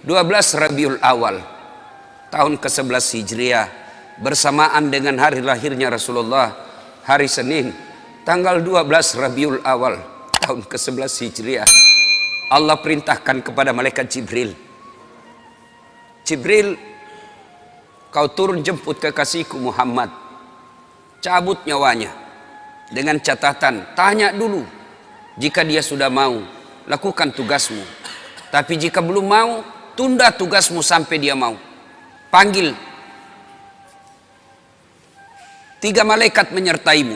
12 Rabiul Awal tahun ke-11 Hijriah, bersamaan dengan hari lahirnya Rasulullah, hari Senin tanggal 12 Rabiul Awal tahun ke-11 Hijriah, Allah perintahkan kepada malaikat Jibril, Jibril, kau turun jemput kekasihku Muhammad, cabut nyawanya, dengan catatan tanya dulu, jika dia sudah mau lakukan tugasmu, tapi jika belum mau tunda tugasmu sampai dia mau. Panggil 3 malaikat menyertaimu,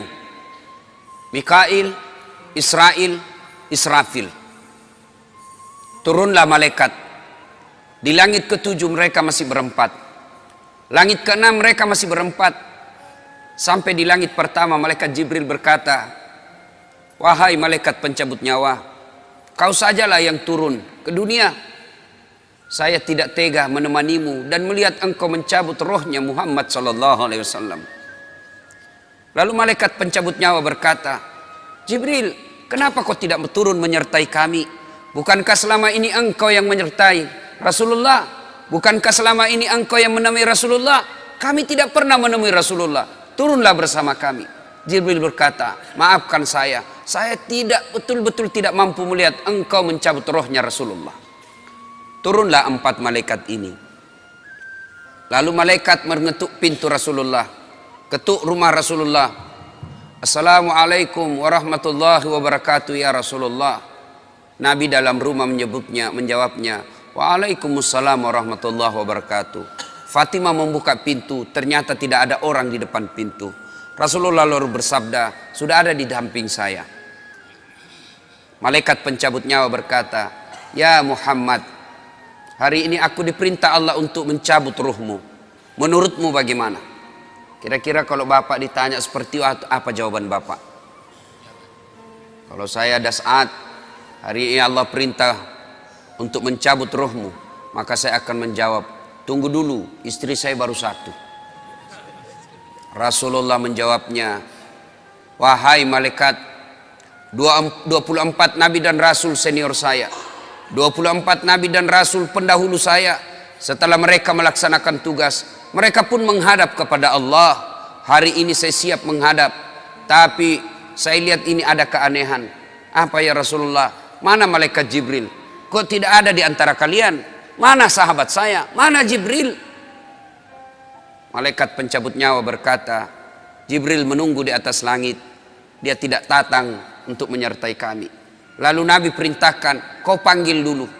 Mikail, Israel, Israfil. Turunlah malaikat. Di langit ke-7 mereka masih berempat, langit ke-6 mereka masih berempat. Sampai di langit pertama malaikat Jibril berkata, wahai malaikat pencabut nyawa, kau sajalah yang turun ke dunia. Saya tidak tega menemanimu dan melihat engkau mencabut rohnya Muhammad sallallahu alaihi wasallam. Lalu malaikat pencabut nyawa berkata, Jibril, kenapa kau tidak turun menyertai kami? Bukankah selama ini engkau yang menyertai Rasulullah? Bukankah selama ini engkau yang menemui Rasulullah? Kami tidak pernah menemui Rasulullah. Turunlah bersama kami. Jibril berkata, maafkan saya tidak betul-betul tidak mampu melihat engkau mencabut rohnya Rasulullah. Turunlah 4 malaikat ini. Lalu malaikat mengetuk pintu Rasulullah, ketuk rumah Rasulullah. Assalamualaikum warahmatullahi wabarakatuh ya Rasulullah. Nabi dalam rumah menjawabnya, waalaikumsalam warahmatullahi wabarakatuh. Fatimah membuka pintu, ternyata tidak ada orang di depan pintu. Rasulullah lalu bersabda, sudah ada di samping saya. Malaikat pencabut nyawa berkata, ya Muhammad, hari ini aku diperintah Allah untuk mencabut ruhmu. Menurutmu bagaimana? Kira-kira kalau bapak ditanya seperti itu, apa jawaban bapak? Kalau saya ada saat hari ini Allah perintah untuk mencabut ruhmu, maka saya akan menjawab, tunggu dulu, istri saya baru 1. Rasulullah menjawabnya, wahai malaikat, 24 nabi dan rasul senior saya, 24 nabi dan rasul pendahulu saya, setelah mereka melaksanakan tugas, mereka pun menghadap kepada Allah. Hari ini saya siap menghadap, tapi saya lihat ini ada keanehan. Apa ya Rasulullah? Mana malaikat Jibril? Kok tidak ada di antara kalian? Mana sahabat saya? Mana Jibril? Malaikat pencabut nyawa berkata, Jibril menunggu di atas langit. Dia tidak datang untuk menyertai kami. Lalu Nabi perintahkan, kau panggil dulu.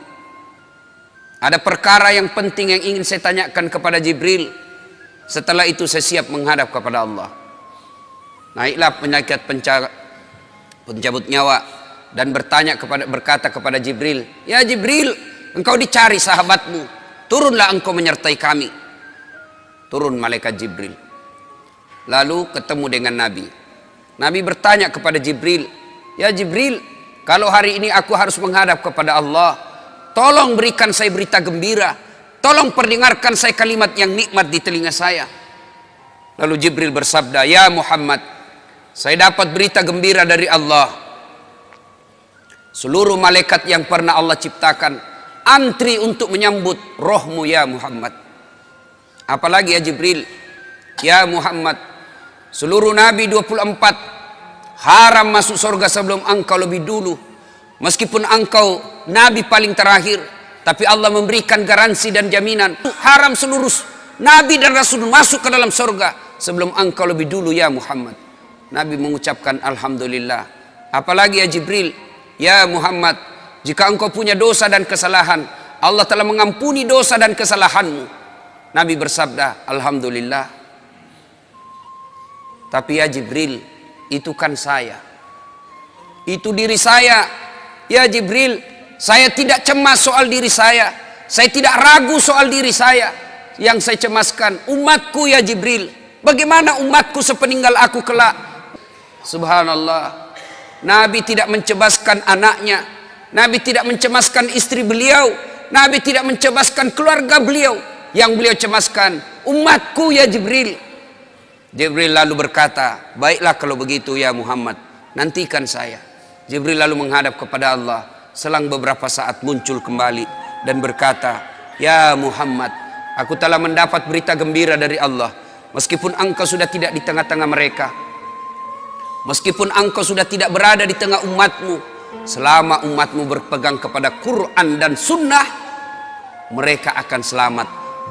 Ada perkara yang penting yang ingin saya tanyakan kepada Jibril. Setelah itu saya siap menghadap kepada Allah. Naiklah malaikat pencabut nyawa dan berkata kepada Jibril, ya Jibril, engkau dicari sahabatmu, turunlah engkau menyertai kami. Turun malaikat Jibril, lalu ketemu dengan Nabi. Nabi bertanya kepada Jibril, ya Jibril, kalau hari ini aku harus menghadap kepada Allah, tolong berikan saya berita gembira, tolong perdengarkan saya kalimat yang nikmat di telinga saya. Lalu Jibril bersabda, ya Muhammad, saya dapat berita gembira dari Allah. Seluruh malaikat yang pernah Allah ciptakan antri untuk menyambut rohmu ya Muhammad. Apalagi ya Jibril, ya Muhammad, seluruh nabi 24 haram masuk surga sebelum engkau lebih dulu. Meskipun engkau nabi paling terakhir, tapi Allah memberikan garansi dan jaminan haram seluruh nabi dan rasul masuk ke dalam surga sebelum engkau lebih dulu ya Muhammad. Nabi mengucapkan alhamdulillah. Apalagi ya Jibril, ya Muhammad, jika engkau punya dosa dan kesalahan, Allah telah mengampuni dosa dan kesalahanmu. Nabi bersabda, alhamdulillah. Tapi ya Jibril, itu kan saya, itu diri saya. Ya Jibril, saya tidak cemas soal diri saya tidak ragu soal diri saya. Yang saya cemaskan umatku ya Jibril. Bagaimana umatku sepeninggal aku kelak? Subhanallah, Nabi tidak mencemaskan anaknya, Nabi tidak mencemaskan istri beliau, Nabi tidak mencemaskan keluarga beliau. Yang beliau cemaskan umatku ya Jibril. Jibril lalu berkata, baiklah kalau begitu ya Muhammad, nantikan saya. Jibril lalu menghadap kepada Allah. Selang beberapa saat muncul kembali dan berkata, Ya Muhammad, aku telah mendapat berita gembira dari Allah. Meskipun engkau sudah tidak di tengah-tengah mereka, meskipun engkau sudah tidak berada di tengah umatmu, selama umatmu berpegang kepada Quran dan Sunnah, mereka akan selamat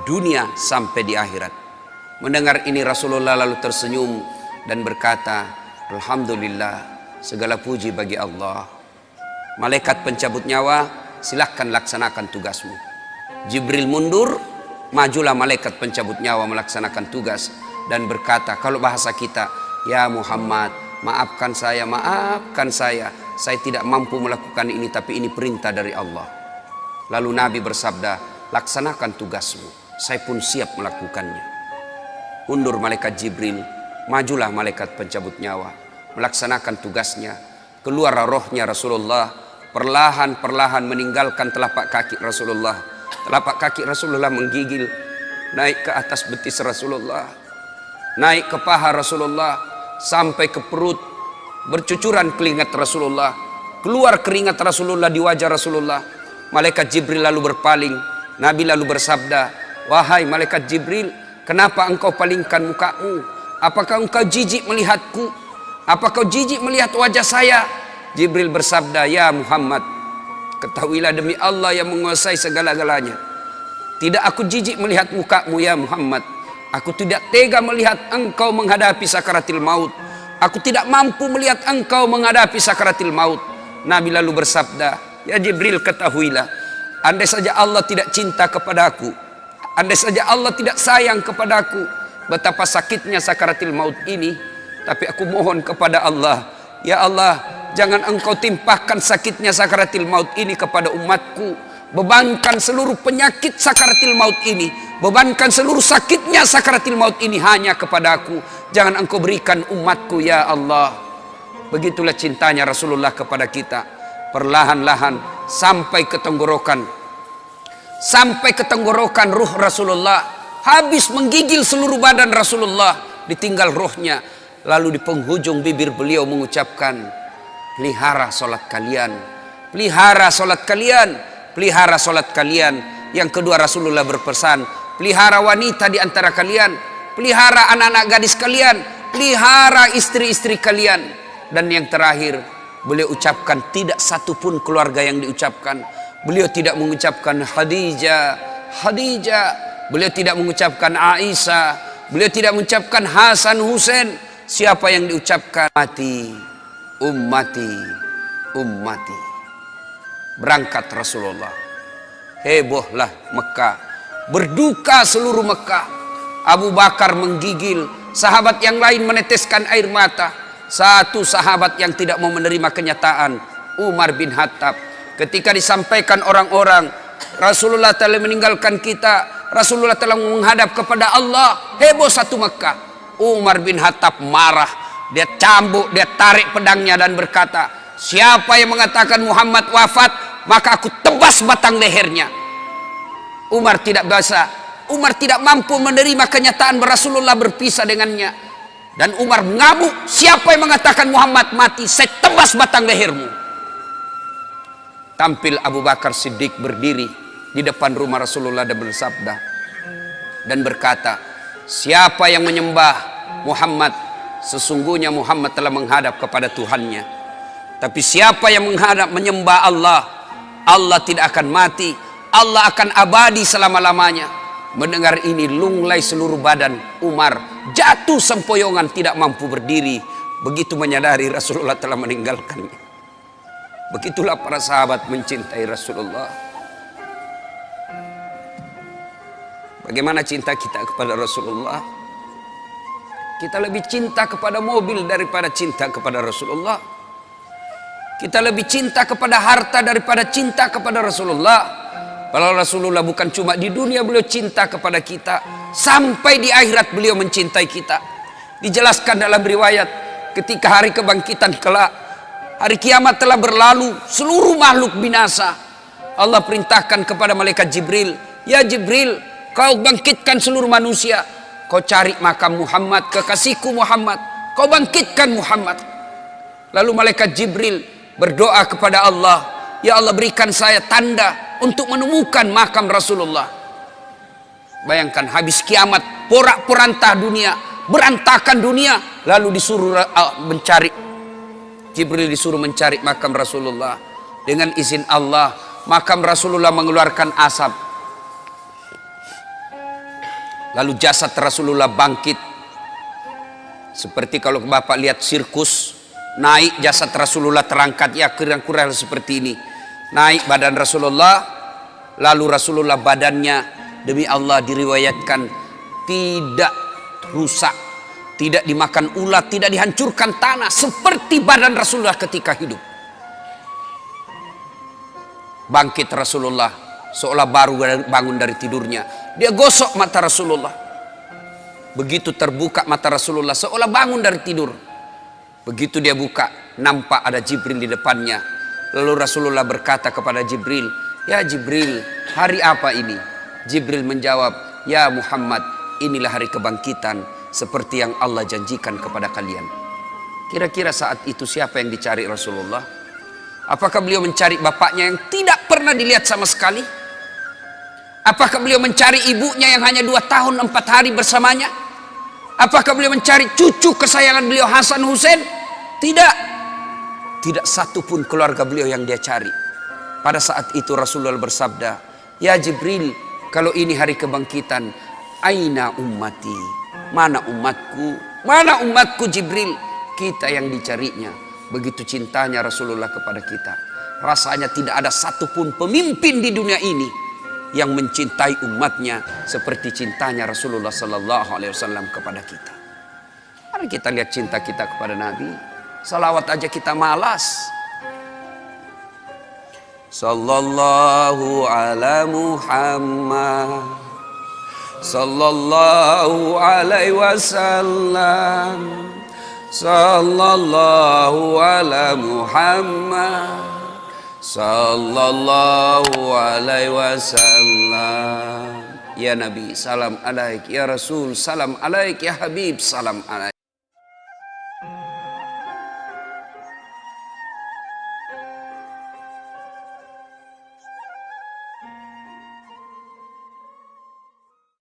dunia sampai di akhirat. Mendengar ini Rasulullah lalu tersenyum dan berkata, Alhamdulillah, segala puji bagi Allah. Malaikat pencabut nyawa, silahkan laksanakan tugasmu. Jibril mundur, majulah malaikat pencabut nyawa melaksanakan tugas dan berkata, kalau bahasa kita, ya Muhammad, maafkan saya, saya tidak mampu melakukan ini, tapi ini perintah dari Allah. Lalu Nabi bersabda, laksanakan tugasmu, saya pun siap melakukannya. Mundur malaikat Jibril, majulah malaikat pencabut nyawa melaksanakan tugasnya. Keluar rohnya Rasulullah, perlahan-perlahan meninggalkan telapak kaki Rasulullah. Telapak kaki Rasulullah menggigil naik ke atas betis Rasulullah, naik ke paha Rasulullah, sampai ke perut. Bercucuran keringat Rasulullah, keluar keringat Rasulullah di wajah Rasulullah. Malaikat Jibril lalu berpaling. Nabi lalu bersabda, wahai malaikat Jibril, kenapa engkau palingkan mukamu? Apakah engkau jijik melihatku? Apakah kau jijik melihat wajah saya? Jibril bersabda, ya Muhammad, ketahuilah demi Allah yang menguasai segala-galanya, tidak aku jijik melihat mukamu ya Muhammad. Aku tidak tega melihat engkau menghadapi sakaratil maut. Aku tidak mampu melihat engkau menghadapi sakaratil maut. Nabi lalu bersabda, ya Jibril, ketahuilah, andai saja Allah tidak cinta kepadaku, andai saja Allah tidak sayang kepadaku, betapa sakitnya sakaratil maut ini. Tapi aku mohon kepada Allah, ya Allah, jangan engkau timpahkan sakitnya sakaratil maut ini kepada umatku. Bebankan seluruh penyakit sakaratil maut ini, bebankan seluruh sakitnya sakaratil maut ini hanya kepada aku. Jangan engkau berikan umatku ya Allah. Begitulah cintanya Rasulullah kepada kita. Perlahan-lahan sampai ke tenggorokan, sampai ke tenggorokan ruh Rasulullah. Habis menggigil seluruh badan Rasulullah, ditinggal rohnya. Lalu di penghujung bibir beliau mengucapkan, pelihara solat kalian, pelihara solat kalian, pelihara solat kalian. Yang kedua Rasulullah berpesan, pelihara wanita di antara kalian, pelihara anak-anak gadis kalian, pelihara istri-istri kalian. Dan yang terakhir beliau ucapkan, tidak satu pun keluarga yang diucapkan. Beliau tidak mengucapkan Khadijah, Khadijah. Beliau tidak mengucapkan Aisyah, beliau tidak mengucapkan Hasan, Husain. Siapa yang diucapkan? Ummati, ummati, ummati. Berangkat Rasulullah. Hebohlah Mekah, berduka seluruh Mekah. Abu Bakar menggigil, sahabat yang lain meneteskan air mata. Satu sahabat yang tidak mau menerima kenyataan, Umar bin Khattab. Ketika disampaikan orang-orang, Rasulullah telah meninggalkan kita, Rasulullah telah menghadap kepada Allah, heboh satu Mekah. Umar bin Khattab marah, dia cambuk, dia tarik pedangnya dan berkata, siapa yang mengatakan Muhammad wafat, maka aku tebas batang lehernya. Umar tidak bisa, Umar tidak mampu menerima kenyataan Rasulullah berpisah dengannya. Dan Umar mengamuk, siapa yang mengatakan Muhammad mati, saya tebas batang lehermu. Tampil Abu Bakar Siddiq berdiri di depan rumah Rasulullah dan bersabda dan berkata, siapa yang menyembah Muhammad, sesungguhnya Muhammad telah menghadap kepada Tuhannya. Tapi siapa yang menyembah Allah, Allah tidak akan mati, Allah akan abadi selama-lamanya. Mendengar ini lunglai seluruh badan Umar, jatuh sempoyongan tidak mampu berdiri. Begitu menyadari Rasulullah telah meninggalkannya. Begitulah para sahabat mencintai Rasulullah. Bagaimana cinta kita kepada Rasulullah? Kita lebih cinta kepada mobil daripada cinta kepada Rasulullah. Kita lebih cinta kepada harta daripada cinta kepada Rasulullah. Kalau Rasulullah bukan cuma di dunia beliau cinta kepada kita, sampai di akhirat beliau mencintai kita. Dijelaskan dalam riwayat, ketika hari kebangkitan kelak, hari kiamat telah berlalu, seluruh makhluk binasa. Allah perintahkan kepada malaikat Jibril, ya Jibril, kau bangkitkan seluruh manusia, kau cari makam Muhammad, kekasihku Muhammad, kau bangkitkan Muhammad. Lalu malaikat Jibril berdoa kepada Allah, ya Allah berikan saya tanda untuk menemukan makam Rasulullah. Bayangkan habis kiamat, porak-porantah dunia, berantakan dunia, lalu disuruh mencari, Jibril disuruh mencari makam Rasulullah. Dengan izin Allah, makam Rasulullah mengeluarkan asap. Lalu jasad Rasulullah bangkit. Seperti kalau Bapak lihat sirkus, naik jasad Rasulullah terangkat, ya kurang-kurang seperti ini. Naik badan Rasulullah, lalu Rasulullah badannya demi Allah diriwayatkan tidak rusak, tidak dimakan ulat, tidak dihancurkan tanah, seperti badan Rasulullah ketika hidup. Bangkit Rasulullah seolah baru bangun dari tidurnya. Dia gosok mata Rasulullah. Begitu terbuka mata Rasulullah seolah bangun dari tidur. Begitu dia buka, nampak ada Jibril di depannya. Lalu Rasulullah berkata kepada Jibril, "Ya Jibril, hari apa ini?" Jibril menjawab, "Ya Muhammad, inilah hari kebangkitan seperti yang Allah janjikan kepada kalian." Kira-kira saat itu siapa yang dicari Rasulullah? Apakah beliau mencari bapaknya yang tidak pernah dilihat sama sekali? Apakah beliau mencari ibunya yang hanya 2 tahun 4 hari bersamanya? Apakah beliau mencari cucu kesayangan beliau Hasan Hussein? Tidak. Tidak satu pun keluarga beliau yang dia cari. Pada saat itu Rasulullah bersabda, "Ya Jibril, kalau ini hari kebangkitan, aina ummati? Mana umatku? Mana umatku Jibril?" Kita yang dicarinya. Begitu cintanya Rasulullah kepada kita. Rasanya tidak ada satupun pemimpin di dunia ini yang mencintai umatnya seperti cintanya Rasulullah Sallallahu Alaihi Wasallam kepada kita. Mari kita lihat cinta kita kepada Nabi. Salawat aja kita malas. Sallallahu ala Muhammad, sallallahu alaihi wasallam, sallallahu ala Muhammad, sallallahu alaihi wasallam. Ya Nabi, salam alaik. Ya Rasul, salam alaik. Ya Habib, salam alaik.